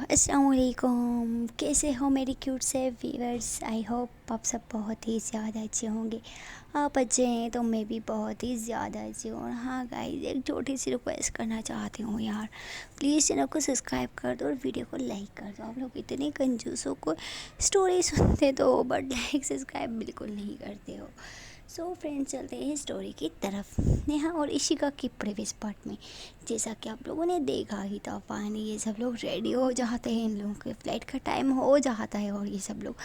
अस्सलाम वालेकुम। कैसे हो मेरी क्यूट से व्यूअर्स। आई होप आप सब बहुत ही ज़्यादा अच्छे होंगे। आप अच्छे हैं तो मैं भी बहुत ही ज़्यादा अच्छी हूँ। और हाँ गाइस, एक छोटी सी रिक्वेस्ट करना चाहती हूँ यार, प्लीज़ चैनल को सब्सक्राइब कर दो और वीडियो को लाइक कर दो। आप लोग इतने कंजूसों को स्टोरी सुनते तो बट लाइक सब्सक्राइब बिल्कुल नहीं करते हो। सो फ्रेंड्स, चलते हैं स्टोरी की तरफ। नेहा और इशिका की प्रीवियस पार्ट में जैसा कि आप लोगों ने देखा ही था, फाइनली ये सब लोग रेडी हो जाते हैं। इन लोगों के फ़्लाइट का टाइम हो जाता है और ये सब लोग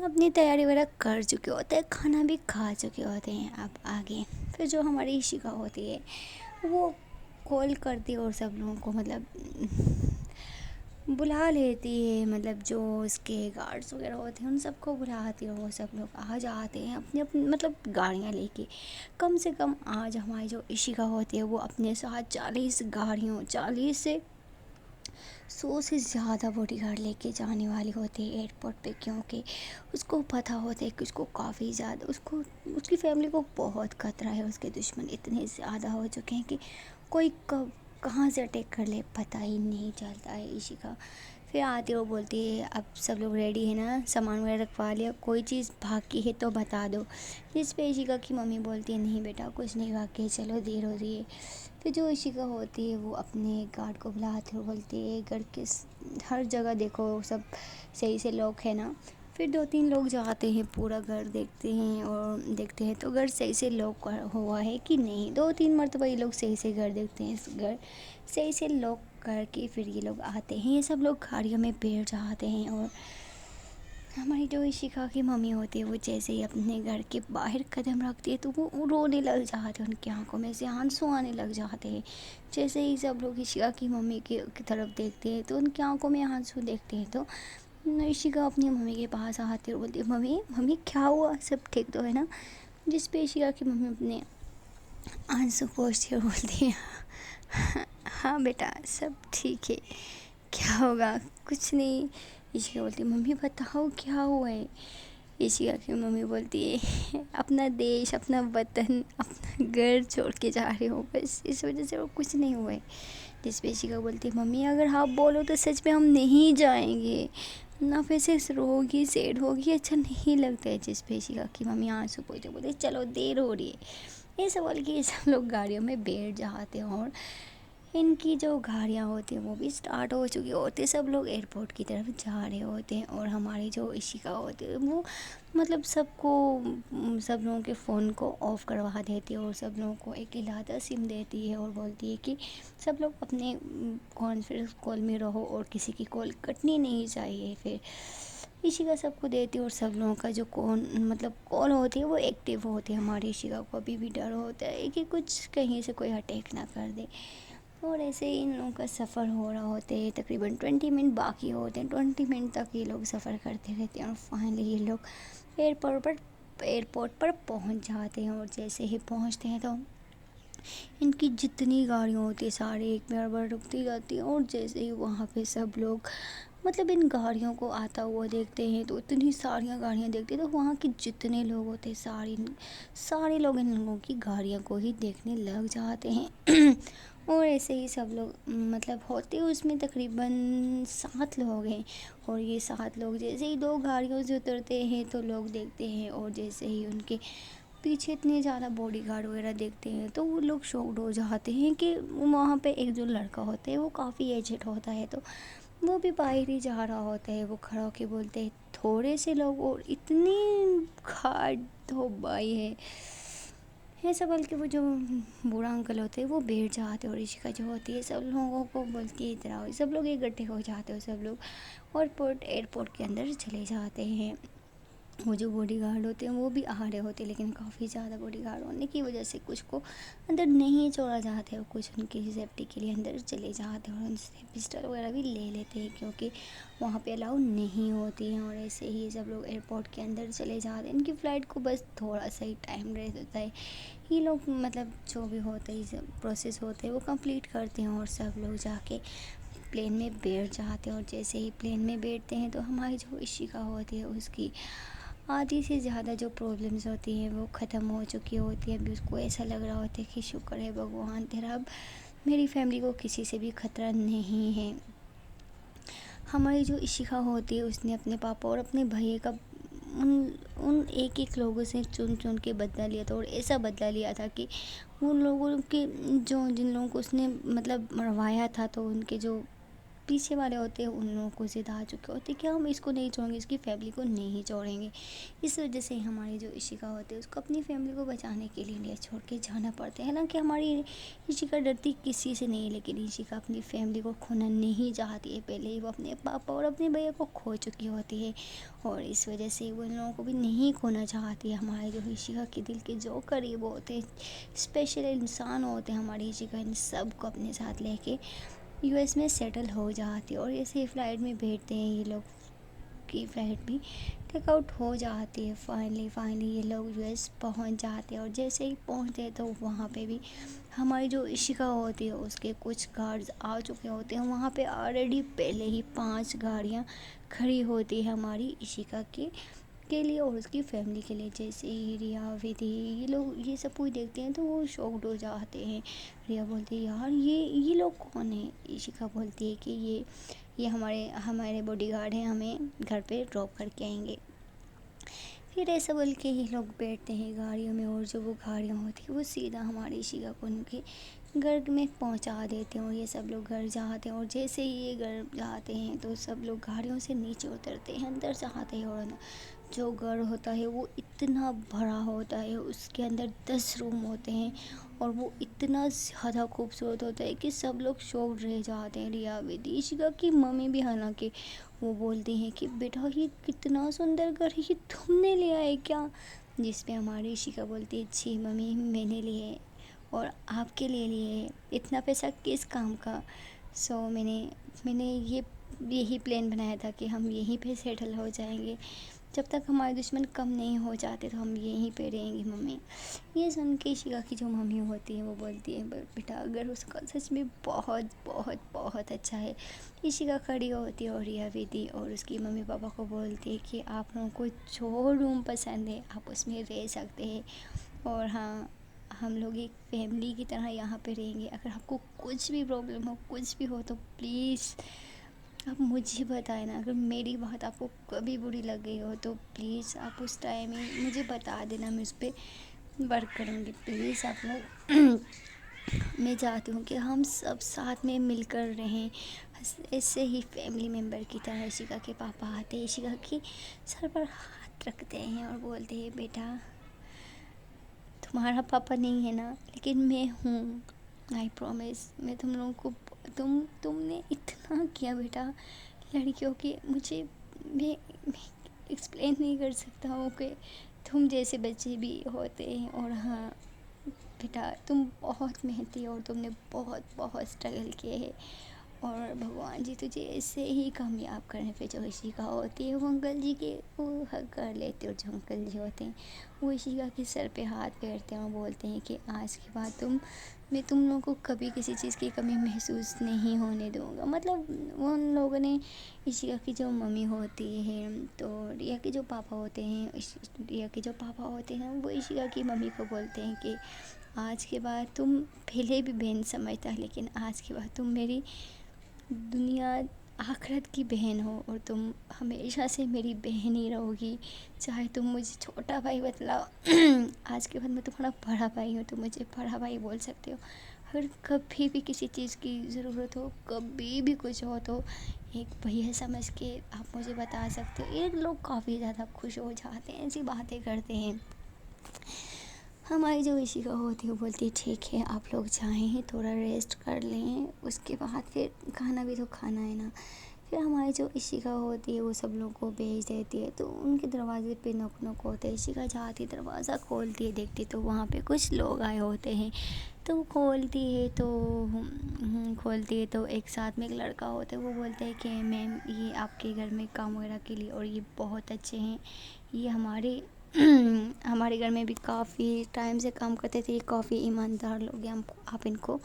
अपनी तैयारी वगैरह कर चुके होते हैं, खाना भी खा चुके होते हैं। अब आगे फिर जो हमारी इशिका होती है वो कॉल करती है और सब लोगों को मतलब बुला लेती है। मतलब जो उसके गार्ड्स वगैरह होते हैं उन सबको बुलाती है और वो सब लोग आ जाते हैं अपनी अपनी मतलब गाड़ियाँ लेके। कम से कम आज हमारी जो इशिका होती है वो अपने साथ 40 गाड़ियों 40 से 100 से ज़्यादा बॉडीगार्ड लेके जाने वाली होती है एयरपोर्ट पे, क्योंकि उसको पता होता है कि उसको काफ़ी ज़्यादा उसको उसकी फैमिली को बहुत खतरा है। उसके दुश्मन इतने ज़्यादा हो चुके हैं कि कोई कब कहाँ से अटैक कर ले पता ही नहीं चलता है। इशिका फिर आती है, वो बोलती है अब सब लोग रेडी है ना, सामान वगैरह रखवा लिया, कोई चीज़ बाकी है तो बता दो। जिस पे इशिका की मम्मी बोलती है नहीं बेटा कुछ नहीं बाकी है, चलो देर हो रही है। फिर जो इशिका होती है वो अपने गार्ड को बुलाती है और बोलती है घर के हर जगह देखो सब सही से लॉक है ना। फिर 2-3 लोग जाते हैं, पूरा घर देखते हैं और देखते हैं तो घर सही से लॉक हुआ है कि नहीं। 2-3 मरतबा ये लोग सही से घर देखते हैं, घर सही से लॉक करके फिर ये लोग आते हैं। ये सब लोग गाड़ियों में बैठ जाते हैं और हमारी जो इशिका की मम्मी होती है वो जैसे ही अपने घर के बाहर कदम रखती है तो वो रोने लग जाते हैं, उनकी आंखों में से आंसू आने लग जाते हैं। जैसे ही सब लोग इशिका की मम्मी की तरफ देखते हैं तो उनकी आंखों में आंसू देखते हैं तो इशिका अपनी मम्मी के पास आती है और बोलती है मम्मी मम्मी क्या हुआ, सब ठीक तो है ना। जिस पे इशिका की मम्मी अपने आंसू पोंछती है और बोलती है हाँ हाँ बेटा सब ठीक है, क्या होगा, कुछ नहीं। इशिका बोलती है मम्मी बताओ क्या हुआ है। इशिका की मम्मी बोलती है अपना देश अपना वतन अपना घर छोड़ के जा रहे हो, बस इस वजह से वो कुछ नहीं हुआ है। जिस पे इशिका बोलती है मम्मी अगर आप बोलो तो सच में हम नहीं जाएंगे ना, फिर से रोगी सैड होगी, अच्छा नहीं लगता है। जिस पे इशिका की मम्मी आंसू पोंछते बोलते चलो देर हो रही है। ये सवाल कि ये सब लोग गाड़ियों में बैठ जाते हैं और इनकी जो गाड़ियाँ होती हैं वो भी स्टार्ट हो चुकी होती है। सब लोग एयरपोर्ट की तरफ जा रहे होते हैं और हमारी जो इशिका होती है वो मतलब सबको सब लोगों के फ़ोन को ऑफ़ करवा देती है और सब लोगों को एक इलादा सिम देती है और बोलती है कि सब लोग अपने कॉन्फ्रेंस कॉल में रहो और किसी की कॉल कटनी नहीं चाहिए। फिर इशिका सबको देती है और सब लोगों का जो कॉल मतलब कॉल होती है वो एक्टिव होती है। हमारी इशिका को अभी भी डर होता है कि कुछ कहीं से कोई अटैक ना कर दे। और ऐसे ही इन लोगों का सफ़र हो रहा होता है, तकरीबन 20 मिनट बाकी होते हैं। 20 मिनट तक ये लोग सफ़र करते रहते हैं और फाइनली ये लोग एयरपोर्ट पर पहुंच जाते हैं। और जैसे ही पहुंचते हैं तो इनकी जितनी गाड़ियाँ होती है सारी एक बार रुकती जाती हैं और जैसे ही वहाँ पे सब लोग मतलब इन गाड़ियों को आता हुआ देखते हैं तो इतनी सारियाँ गाड़ियाँ देखते हैं तो वहाँ के जितने लोग होते हैं सारे लोग इन लोगों की गाड़ियों को ही देखने लग जाते हैं। और ऐसे ही सब लोग मतलब होते उसमें तकरीबन 7 लोग हैं और ये 7 लोग जैसे ही 2 गाड़ियों से उतरते हैं तो लोग देखते हैं और जैसे ही उनके पीछे इतने ज़्यादा बॉडीगार्ड वगैरह देखते हैं तो वो लोग शॉक्ड हो जाते हैं कि वहाँ पे एक जो लड़का होता है वो काफ़ी एजेड होता है तो वो भी बाहर ही जा रहा होता है। वो खड़ा होके बोलते हैं थोड़े से लोग और इतनी घाट हो बाई है। ऐसा बल्कि वो जो बूढ़ा अंकल होते हैं वो बैठ जाते हैं और इशिका जो होती है सब लोगों को बोलती है इधर आओ। सब लोग इकट्ठे हो जाते हो, सब लोग और एयरपोर्ट के अंदर चले जाते हैं। वो जो बॉडीगार्ड होते हैं वो भी आ रहे होते हैं लेकिन काफ़ी ज़्यादा बॉडीगार्ड होने की वजह से कुछ को अंदर नहीं छोड़ा जाता है और कुछ उनकी सेफ्टी के लिए अंदर चले जाते हैं और उनसे पिस्टल वगैरह भी ले लेते हैं क्योंकि वहाँ पे अलाउ नहीं होती हैं। और ऐसे ही सब लोग एयरपोर्ट के अंदर चले जाते हैं। इनकी फ़्लाइट को बस थोड़ा सा ही टाइम रहता है। ये लोग मतलब जो भी होता है सब प्रोसेस होते हैं वो कंप्लीट करते हैं और सब लोग जाके प्लेन में बैठ जाते हैं। और जैसे ही प्लेन में बैठते हैं तो हमारी जो इशिका होती है उसकी आधी से ज़्यादा जो प्रॉब्लम्स होती हैं वो ख़त्म हो चुकी होती है। अभी उसको ऐसा लग रहा होता है कि शुक्र है भगवान तेरा, अब मेरी फैमिली को किसी से भी ख़तरा नहीं है। हमारी जो इशिका होती है उसने अपने पापा और अपने भैया का उन उन एक एक लोगों से चुन चुन के बदला लिया था, और ऐसा बदला लिया था कि उन लोगों के जो जिन लोगों को उसने मतलब मरवाया था, तो उनके जो पीछे वाले होते हैं उन लोगों को ज़िद आ चुके होते हैं कि हम इसको नहीं छोड़ेंगे, इसकी फैमिली को नहीं छोड़ेंगे। इस वजह से हमारी जो इशिका होती है उसको अपनी फैमिली को बचाने के लिए इंडिया छोड़ के जाना पड़ता है। हालांकि हमारी इशिका डरती किसी से नहीं है, लेकिन इशिका अपनी फैमिली को खोना नहीं चाहती है। पहले ही वो अपने पापा और अपने भैया को खो चुकी होती है, और इस वजह से वो इन लोगों को भी नहीं खोना चाहती है। हमारे जो इशिका के दिल के जो करीब होते हैं, स्पेशल इंसान होते हैं, हमारी इशिका इन सब को अपने साथ लेके यूएस में सेटल हो जाती है। और ऐसे फ़्लाइट में बैठते हैं ये लोग की फ़्लाइट भी टेकआउट हो जाती है। फाइनली ये लोग यूएस पहुंच जाते हैं, और जैसे ही पहुंचते हैं तो वहाँ पे भी हमारी जो इशिका होती है उसके कुछ गार्ड्स आ चुके होते हैं। वहाँ पे ऑलरेडी पहले ही 5 गाड़ियाँ खड़ी होती है हमारी इशिका के लिए और उसकी फैमिली के लिए। जैसे ही रिया, विधि, ये लोग ये सब कुछ देखते हैं तो वो शॉक्ड हो जाते हैं। रिया बोलती है यार ये लोग कौन है। इशिका बोलती है कि ये हमारे हमारे बॉडीगार्ड हैं, हमें घर पे ड्रॉप करके आएंगे। फिर ऐसा बोल के ये लोग बैठते हैं गाड़ियों में, और जो वो गाड़ियाँ होती है वो सीधा हमारी इशिका को उनके घर में पहुंचा देते हैं, और ये सब लोग घर जाते हैं। और जैसे ही ये घर जाते हैं तो सब लोग गाड़ियों से नीचे उतरते हैं, अंदर जाते हैं, और जो घर होता है वो इतना बड़ा होता है, उसके अंदर 10 रूम होते हैं, और वो इतना ज़्यादा खूबसूरत होता है कि सब लोग शॉक्ड रह जाते हैं। रिया, विधि, इशिका की मम्मी भी, हालांकि वो बोलती हैं कि बेटा ये कितना सुंदर घर है, ये तुमने लिया है क्या। जिस पे हमारी इशिका बोलती है जी मम्मी मैंने लिए है, और आपके लिए है, इतना पैसा किस काम का। मैंने यही प्लान बनाया था कि हम यहीं पे सेटल हो जाएंगे, जब तक हमारे दुश्मन कम नहीं हो जाते तो हम यहीं पे रहेंगे मम्मी। ये सुन के इशिका की जो मम्मी होती है वो बोलती है बेटा अगर उसका सच में बहुत बहुत बहुत अच्छा है। इशिका खड़ी होती है, और रिया, विधि और उसकी मम्मी पापा को बोलती है कि आप लोगों को जो रूम पसंद है आप उसमें रह सकते हैं, और हाँ हम लोग एक फैमिली की तरह यहाँ पे रहेंगे। अगर आपको कुछ भी प्रॉब्लम हो, कुछ भी हो, तो प्लीज़ आप मुझे बताएं ना। अगर मेरी बात आपको कभी बुरी लग गई हो तो प्लीज़ आप उस टाइम ही मुझे बता देना, मैं उस पर वर्क करूँगी। प्लीज़ आप लोग मैं चाहती हूँ कि हम सब साथ में मिलकर रहें, ऐसे ही फैमिली मेम्बर की तरह। इशिका के पापा आते हैं, इशिका की सर पर हाथ रखते हैं और बोलते हैं बेटा तुम्हारा पापा नहीं है ना, लेकिन मैं हूँ। आई प्रॉमिस मैं तुम लोगों को तुमने इतना किया बेटा लड़कियों के, मैं एक्सप्लेन नहीं कर सकता हूँ कि तुम जैसे बच्चे भी होते हैं। और हाँ बेटा तुम बहुत मेहनती हो और तुमने बहुत बहुत स्ट्रगल किए हैं, और भगवान जी तुझे ऐसे ही कामयाब करने पे जो इशिका होती है वो अंकल जी के वो हक कर लेते, और जो अंकल जी होते हैं वो इशिका के सर पे हाथ फेरते हैं और बोलते हैं कि आज के बाद मैं तुम लोगों को कभी किसी चीज़ की कमी महसूस नहीं होने दूँगा। मतलब वो उन लोगों ने इशिका की जो मम्मी होती है, तो रिया के जो पापा होते हैं, रिया के जो पापा होते हैं वो इशिका की मम्मी को बोलते हैं कि आज के बाद तुम पहले भी बहन समझता है, लेकिन आज के बाद तुम मेरी दुनिया आखिरत की बहन हो, और तुम हमेशा से मेरी बहन ही रहोगी। चाहे तुम मुझे छोटा भाई बतलाओ आज के बाद मैं तुम्हारा बड़ा भाई हूँ, तुम मुझे बड़ा भाई बोल सकते हो। अगर कभी भी किसी चीज़ की ज़रूरत हो, कभी भी कुछ हो, तो एक भैया समझ के आप मुझे बता सकते हो। ये लोग काफ़ी ज़्यादा खुश हो जाते हैं, ऐसी बातें करते हैं। हमारी जो इशिका होती है वो बोलती है ठीक है आप लोग जाएं थोड़ा रेस्ट कर लें, उसके बाद फिर खाना भी तो खाना है ना। फिर हमारी जो इशिका होती है वो सब लोगों को भेज देती है, तो उनके दरवाजे पे नॉक नॉक होते हैं। इशिका जाती है, दरवाज़ा खोलती है, देखती तो वहाँ पे कुछ लोग आए होते हैं। तो वो खोलती है तो एक साथ में एक लड़का होता है, वो बोलता है कि मैम ये आपके घर में काम वगैरह के लिए, और ये बहुत अच्छे हैं, ये हमारे हमारे घर में भी काफ़ी टाइम से काम करते थे, काफ़ी ईमानदार लोग हैं, हम आप इनको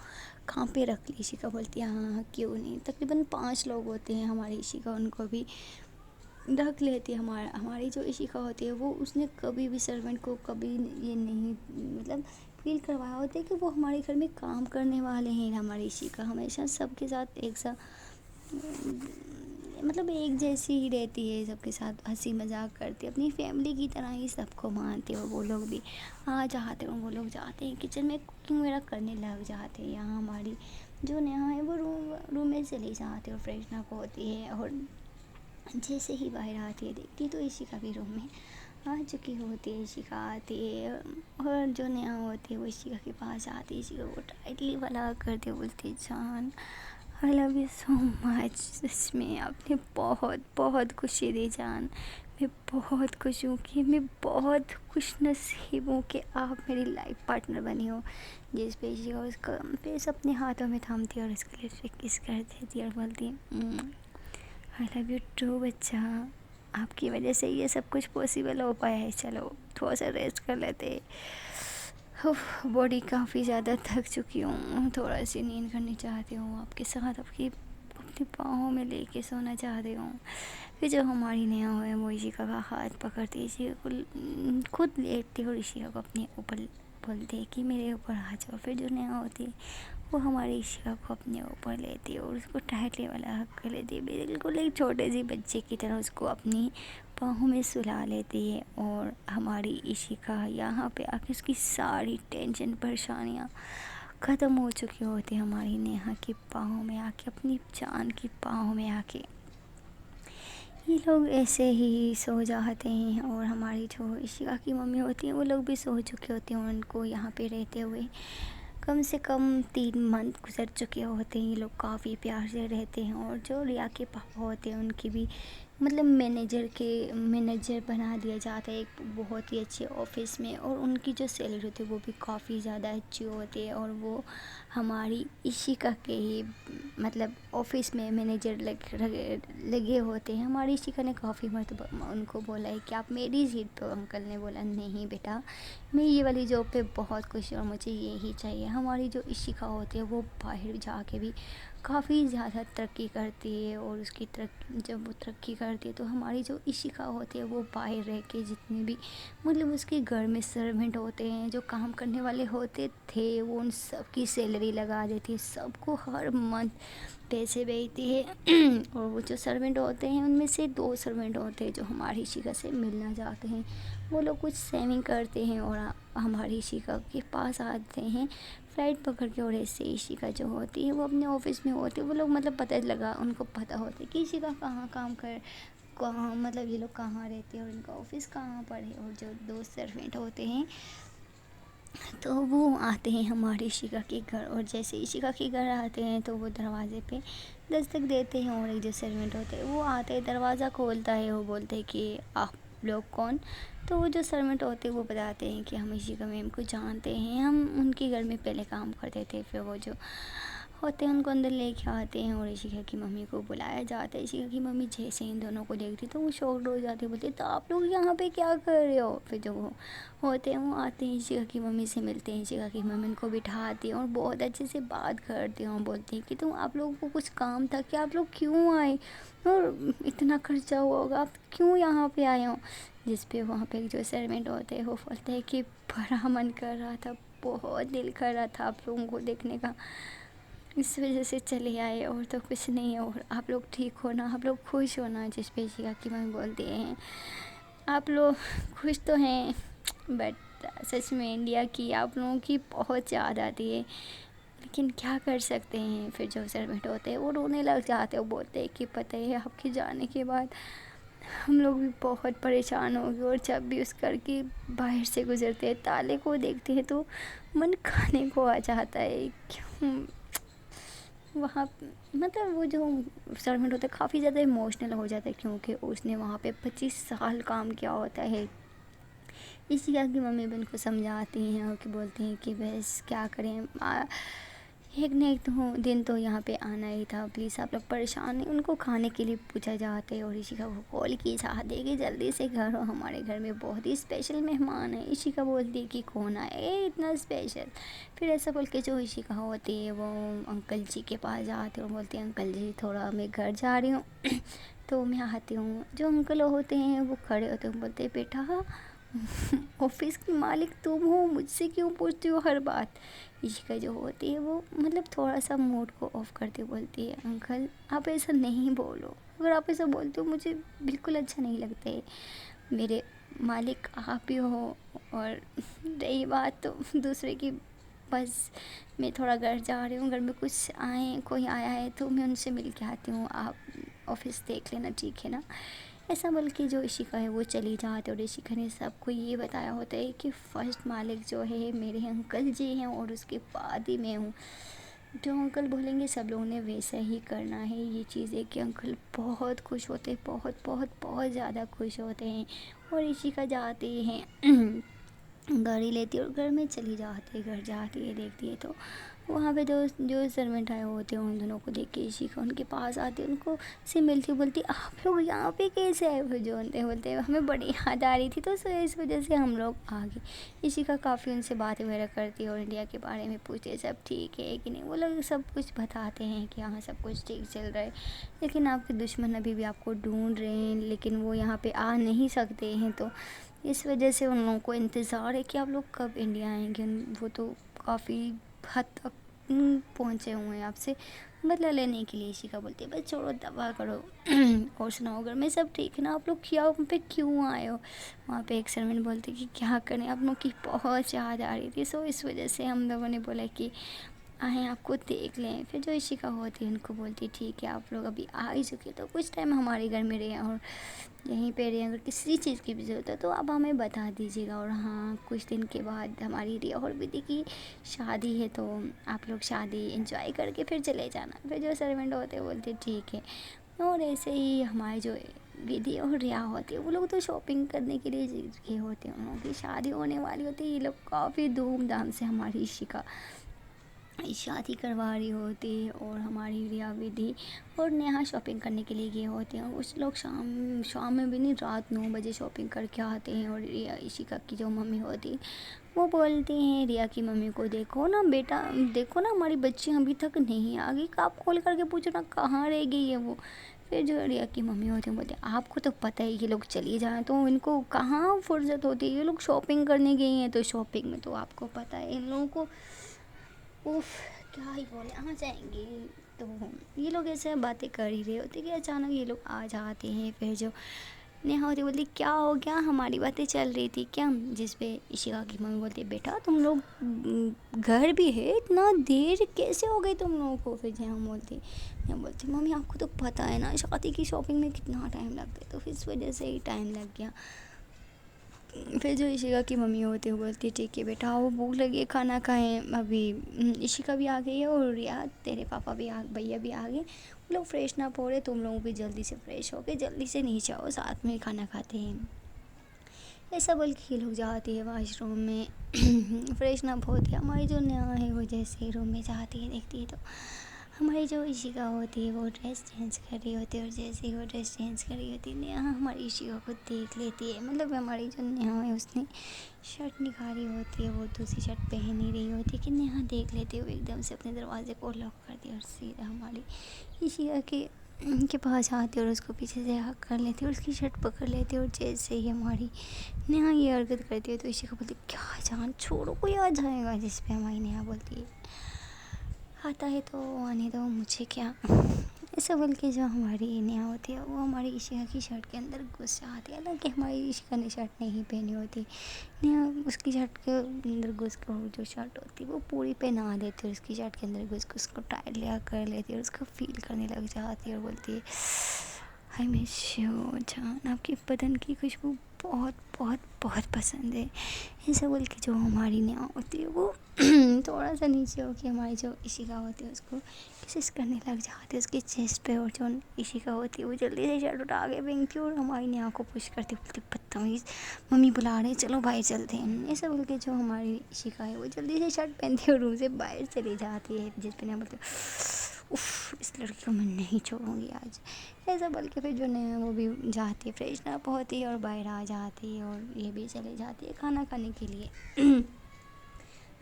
कहाँ पे रख ली। इशिका बोलती है हाँ हाँ क्यों नहीं। तकरीबन 5 लोग होते हैं, हमारी इशिका उनको भी रख लेती है। हमारी जो इशिका होती है वो उसने कभी भी सर्वेंट को कभी ये नहीं मतलब फील करवाया होता है कि वो हमारे घर में काम करने वाले हैं। हमारी इशिका हमेशा सबके साथ एक सा मतलब एक जैसी ही रहती है, सबके साथ हंसी मजाक करती है, अपनी फैमिली की तरह ही सबको मानते हो। वो लोग भी आ जाते हो, वो लोग जाते हैं किचन में कुकिंग वगैरह करने लग जाते हैं। यहाँ हमारी जो नेहा है वो रूम में चली जाती है और फ्रेशन अप होती है, और जैसे ही बाहर आती है देखती तो इशिका भी रूम में आ चुकी होती है। इशिका आती है और जो नेहा होती है वो इशिका के पास आती है, इशिका को टाइटली वाला करते बोलती है, जान I love you so much, सच में आपने बहुत बहुत खुशी दी जान। मैं बहुत खुश हूँ कि मैं बहुत खुश नसीब हूँ कि आप मेरी लाइफ पार्टनर बनी हो। जिस पे इशिका उसका फेस अपने हाथों में थामती है और उसके लिए किस कर देती है और बोलती है, आई लव यू टू बच्चा, आपकी वजह से ये सब कुछ पॉसिबल हो पाया है। चलो थोड़ा सा रेस्ट कर लेते, बॉडी काफ़ी ज़्यादा थक चुकी हूँ, थोड़ा सी नींद करनी चाहती हूँ, आपके साथ आपकी अपने पाँव में लेके सोना चाहती हूँ। फिर जो हमारी नेहा है वो इशिका का हाथ पकड़ती, इशिका को खुद लेटती और इशिका को अपने ऊपर बोलते कि मेरे ऊपर आ जाओ। फिर जो नेहा होती है वो हमारी इशिका को अपने ऊपर लेती है और उसको टाइटली वाला हक कर लेती है, बिल्कुल एक छोटे से बच्चे की तरह उसको अपनी बाहों में सुला लेती है। और हमारी इशिका यहाँ पे आके उसकी सारी टेंशन परेशानियाँ ख़त्म हो चुकी होती है, हमारी नेहा की बाहों में आके, अपनी जान की बाहों में आके। ये लोग ऐसे ही सो जाते हैं और हमारी जो इशिका की मम्मी होती हैं वो लोग भी सो चुके होते हैं। उनको यहाँ पे रहते हुए कम से कम 3 मंथ गुजर चुके होते हैं। ये लोग काफ़ी प्यार से रहते हैं। और जो रिया के पापा होते हैं उनकी भी मतलब मैनेजर बना दिया जाता है एक बहुत ही अच्छे ऑफिस में, और उनकी जो सैलरी होती है वो भी काफ़ी ज़्यादा अच्छी होती है। और वो हमारी इशिका के ही मतलब ऑफिस में मैनेजर लगे होते हैं। हमारी इशिका ने काफ़ी मरतबा उनको बोला है कि आप मेरी सीट पर। अंकल ने बोला नहीं बेटा, मैं ये वाली जॉब पे बहुत खुश हूँ और मुझे यही चाहिए। हमारी जो इशिका होती है वो बाहर जाके भी काफ़ी ज़्यादा तरक्की करती है, और उसकी जब वो तरक्की करती है तो हमारी जो इशिका होती है वो बाहर रह के जितने भी मतलब उसके घर में सर्वेंट होते हैं, जो काम करने वाले होते थे, वो उन सब की सैलरी लगा देती है, सबको हर मंथ पैसे भेजती है। और वो जो सर्वेंट होते हैं उनमें से 2 सर्वेंट होते हैं जो हमारी इशिका से मिलना चाहते हैं। वो लोग कुछ सेविंग करते हैं और हमारी इशिका के पास आते हैं फ़्लाइट पकड़ के। और ऐसे इशिका जो होती है वो अपने ऑफिस में होती है। वो लोग मतलब पता लगा, उनको पता होता है कि इशिका कहाँ काम कर कहाँ मतलब ये लोग कहाँ रहते हैं और इनका ऑफिस कहाँ पर है। और जो 2 सर्वेंट होते हैं तो वो आते हैं हमारी इशिका के घर, और जैसे इशिका के घर आते हैं तो वो दरवाज़े पे दस्तक देते हैं। और एक जो सर्वेंट होते हैं वो आते हैं, दरवाज़ा खोलता है, वो बोलते हैं कि आप लोग कौन। तो वो जो सर्वेंट होते हैं वो बताते हैं कि हम इशिका मैम को जानते हैं, हम उनके घर में पहले काम करते थे। फिर वो जो होते हैं उनको अंदर लेके आते हैं और इशिका की मम्मी को बुलाया जाता है। इशिका की मम्मी जैसे इन दोनों को देखती तो वो शॉक्ड हो जाती है, बोलती तो आप लोग यहाँ पे क्या कर रहे हो। फिर जो वो होते हैं वो आते हैं, इशिका की मम्मी से मिलते हैं, इशिका की मम्मी उनको बिठाती हैं और बहुत अच्छे से बात करते हैं और बोलते हैं कि तुम आप लोगों को कुछ काम था कि आप लोग क्यों आए, और इतना खर्चा हुआ होगा, आप क्यों यहाँ पे आए हो। जिस पे वहाँ पे जो सर्वेंट होते हैं वो बोलते हैं कि बड़ा मन कर रहा था, बहुत दिल कर रहा था आप लोगों को देखने का, इस वजह से चले आए, और तो कुछ नहीं है। और आप लोग ठीक हो ना, आप लोग खुश हो ना। जिस पे इशिका की मम्मी बोलते हैं आप लोग खुश तो हैं बट सच में इंडिया की आप लोगों की बहुत याद आती है, लेकिन क्या कर सकते हैं। फिर जो सर्वेंट होते हैं वो रोने लग जाते हैं, वो बोलते हैं कि पता है आपके जाने के बाद हम लोग भी बहुत परेशान हो गए, और जब भी उस घर के बाहर से गुजरते हैं ताले को देखते हैं तो मन खाने को आ जाता है। क्यों वहाँ मतलब वो जो सर्वेंट होता है काफ़ी ज़्यादा इमोशनल हो जाता है, क्योंकि उसने वहाँ पे 25 साल काम किया होता है। इशिका की मम्मी भी उनको समझाती हैं और कि बोलती हैं कि बस क्या करें, एक न एक तो दिन तो यहाँ पे आना ही था, प्लीज़ आप लोग परेशान नहीं। उनको खाने के लिए पूछा जाता है और इशिका को कॉल की चाहते हैं कि जल्दी से घर हो, हमारे घर में बहुत ही स्पेशल मेहमान है। इशिका बोलती है कि कौन आए इतना स्पेशल। फिर ऐसा बोल के जो इशिका होती है वो अंकल जी के पास जाते हैं और बोलती है अंकल जी थोड़ा मैं घर जा रही हूँ तो मैं आती हूँ। जो अंकल होते हैं वो खड़े होते हैं, बोलते हैं बेटा ऑफिस की मालिक तुम हो, मुझसे क्यों पूछती हो हर बात। इशिका जो होती है वो मतलब थोड़ा सा मूड को ऑफ करते बोलती है, अंकल आप ऐसा नहीं बोलो, अगर आप ऐसा बोलते हो मुझे बिल्कुल अच्छा नहीं लगता है, मेरे मालिक आप ही हो। और रही बात तो दूसरे की, बस मैं थोड़ा घर जा रही हूँ, घर में कुछ आए कोई आया है तो मैं उनसे मिल के आती हूँ, आप ऑफिस देख लेना, ठीक है ना। ऐसा बोल के जो इशिका है वो चली जाती है। और इशिका ने सबको ये बताया होता है कि फ़र्स्ट मालिक जो है मेरे अंकल जी हैं और उसके बाद ही मैं हूँ। जो अंकल बोलेंगे सब लोगों ने वैसा ही करना है। ये चीज़ है कि अंकल बहुत खुश होते हैं, बहुत बहुत बहुत ज़्यादा खुश होते हैं। और इशिका जाती हैं गाड़ी लेती है और घर में चली जाती है। घर जाती है, देखती है तो वहाँ पे जो जो सर्वेंट आए होते हैं उन दोनों को देख के इशिका उनके पास आती है, उनको से मिलती बोलती आप लोग यहाँ पे कैसे आए। फिर जो बोलते हैं हमें बड़ी याद आ रही थी तो इस वजह से हम लोग आ गए। इशिका काफ़ी उनसे बातें वगैरह करती है और इंडिया के बारे में पूछती है सब ठीक है कि नहीं। वो लोग सब कुछ बताते हैं कि हाँ सब कुछ ठीक चल रहा है, लेकिन आपके दुश्मन अभी भी आपको ढूंढ रहे हैं, लेकिन वो यहाँ पे आ नहीं सकते हैं। तो इस वजह से उन लोगों को इंतज़ार है कि आप लोग कब इंडिया आएंगे। वो तो काफ़ी हद तक पहुँचे हुए हैं आपसे बदला लेने के लिए। इशिका बोलती है बस छोड़ो दवा करो और सुनाओ घर में सब ठीक है ना, आप लोग क्या वहाँ पे क्यों आए हो। वहाँ पे एक सर्वेंट बोलते कि क्या करें, आप लोग की बहुत याद आ रही थी, सो इस वजह से हम लोगों ने बोला कि आए आपको देख लें। फिर जो इशिका होती है उनको बोलती ठीक है आप लोग अभी आ ही चुके तो कुछ टाइम हमारे घर में रहें और यहीं पे रहें, अगर किसी चीज़ की भी ज़रूरत है तो आप हमें बता दीजिएगा। और हाँ कुछ दिन के बाद हमारी रिया और विधि की शादी है तो आप लोग शादी एंजॉय करके फिर चले जाना। फिर जो सर्वेंट होते हैं बोलते ठीक है। और ऐसे ही हमारे जो विधि और रिया होती है वो लोग तो शॉपिंग करने के लिए ये होते हैं, उन लोगों की शादी होने वाली होती है। ये लोग काफ़ी धूमधाम से हमारी इशिका शादी करवा रही होती है और हमारी रिया विधि और नेहा शॉपिंग करने के लिए गए होते हैं। और कुछ लोग शाम शाम में भी नहीं, रात 9 बजे शॉपिंग करके आते हैं। और रिया इशिका की जो मम्मी होती है वो बोलती हैं रिया की मम्मी को देखो ना बेटा, देखो ना हमारी बच्ची अभी तक नहीं आ गई, आप कॉल करके पूछो ना कहाँ रह गई है वो। फिर जो रिया की मम्मी होती है बोलते हैं आपको तो पता है ये लोग चली जाएं तो इनको कहाँ फुर्सत होती है, ये लोग शॉपिंग करने गई हैं तो शॉपिंग में तो आपको पता है इन लोगों को उफ क्या ही बोले आ जाएंगे। तो ये लोग ऐसे बातें कर ही रहे होते कि अचानक ये लोग आ जाते हैं। फिर जो नेहा होती बोलती क्या हो गया, हमारी बातें चल रही थी क्या। जिस पे इशिका की मम्मी बोलती बेटा तुम लोग घर भी है, इतना देर कैसे हो गई तुम लोगों को। फिर नेहा बोलती मम्मी आपको तो पता है ना शादी की शॉपिंग में कितना टाइम लगता है, तो फिर इस वजह से ही टाइम लग गया। फिर जो इशिका की मम्मी होती है वो बोलती है ठीक है बेटा वो भूख लगी है खाना खाएं अभी। इशिका भी आ गई है और रिया तेरे पापा भी आ भैया भी आ गए, वो लोग फ्रेश ना हो रहे, तुम लोग भी जल्दी से फ्रेश हो के जल्दी से नीचे आओ साथ में खाना खाते हैं। ऐसा बोल के ये लोग जाती है वाशरूम में फ्रेश ना होती है। हमारी जो नेहा है वो जैसे ही रूम में जाती है देखती है तो हमारी जो इशिका होती है वो ड्रेस चेंज कर रही होती है। और जैसे ही वो ड्रेस चेंज कर रही होती है नेहा हमारी इशिका को देख लेती है, मतलब हमारी जो नेहा है उसने शर्ट निकाली होती है, वो दूसरी शर्ट पहन ही रही होती है कि नेहा देख लेती है, वो एकदम से अपने दरवाजे को लॉक कर दिया और सीधा हमारी इशिका के पास आती है और उसको पीछे से हक कर लेती है और उसकी शर्ट पकड़ लेती है। और जैसे ही हमारी नेहा ये हरकत करती है तो इशिका बोलती है क्या जान छोड़ो कोई आ जाएगा। जिस पे हमारी नेहा बोलती है आता है तो आने दो मुझे क्या। ऐसा बोल के जो हमारी नेहा होती है वो हमारी इशिका की शर्ट के अंदर घुस जाती है, हालांकि हमारी इशिका ने शर्ट नहीं पहनी होती। नेहा उसकी शर्ट के अंदर घुस कर जो शर्ट होती है वो पूरी पहना देती है, उसकी शर्ट के अंदर घुस कर उसको टाइट लिया कर लेती है और उसको फील करने लग जाती है और बोलती है आई मिस यू जान, आपकी बदन की खुशबू बहुत बहुत बहुत पसंद है। ऐसा बोल के जो हमारी नेहा होती है वो थोड़ा सा नीचे होके हमारी जो इशिका होती है उसको किसिस करने लग जाती है उसकी चेस्ट पे। और जो इशिका होती है वो जल्दी से शर्ट उठा के फेंकती है और हमारी नेहा को पुश करती बोलती बदतमीज़, मम्मी बुला रहे हैं चलो बाहर चलते हैं। ऐसा बोल के जो हमारी इशिका है वो जल्दी से शर्ट पहनती है और रूम से बाहर चली जाती है। जिस पे नेहा बोलती उफ इस लड़की को मैं नहीं छोड़ूंगी आज। ऐसा बोल के फिर जो नेहा वो भी जाती है फ्रेश अप होती है और बाहर आ जाती है और ये भी चली जाती है खाना खाने के लिए।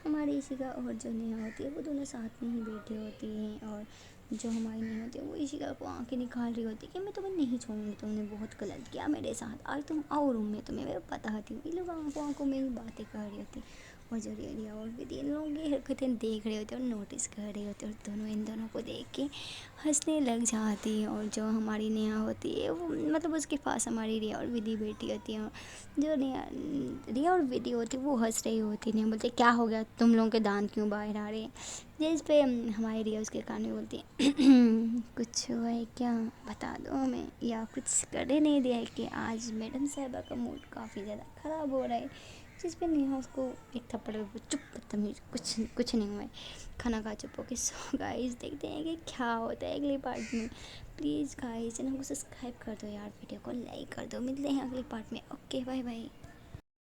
हमारी इशिका और जो नेहा होती है वो दोनों साथ में ही बैठी होती हैं और जो हमारी नहीं होती वो इशिका को आके निकाल रही होती कि मैं तुम्हें नहीं छोड़ूंगी, तुमने बहुत गलत किया मेरे साथ, आज तुम आओ रूम में, तुम्हें मैं बताती हूँ। ये लोग आंखों में ही बातें कर रही होती और जो रिया और भी इन लोग ये हरकतें देख रहे होते और नोटिस कर रहे होते और दोनों इन दोनों को देख के हंसने लग जाती है। और जो हमारी नेहा होती है वो मतलब उसके पास हमारी रिया और विधि बैठी होती है। जो रिया और विधि होती है वो हंस रही होती है, बोलते क्या हो गया, तुम लोगों के दांत क्यों बाहर आ रहे हैं। जिस पे हमारी रिया उसके कान में बोलती है कुछ हुआ है क्या, बता दो हमें, या कुछ करने नहीं दिया है कि आज मैडम साहबा का मूड काफ़ी ज़्यादा ख़राब हो रहा है। जिस पे नेहा उसको एक थप्पड़ चुप बदतमीज, कुछ कुछ नहीं हुआ है, खाना खा चुप होके। सो गाइस देखते हैं कि क्या होता है अगले पार्ट में। प्लीज़ गाइस चैनल को सब्सक्राइब कर दो यार, वीडियो को लाइक कर दो। मिलते हैं अगले पार्ट में। Okay bye bye.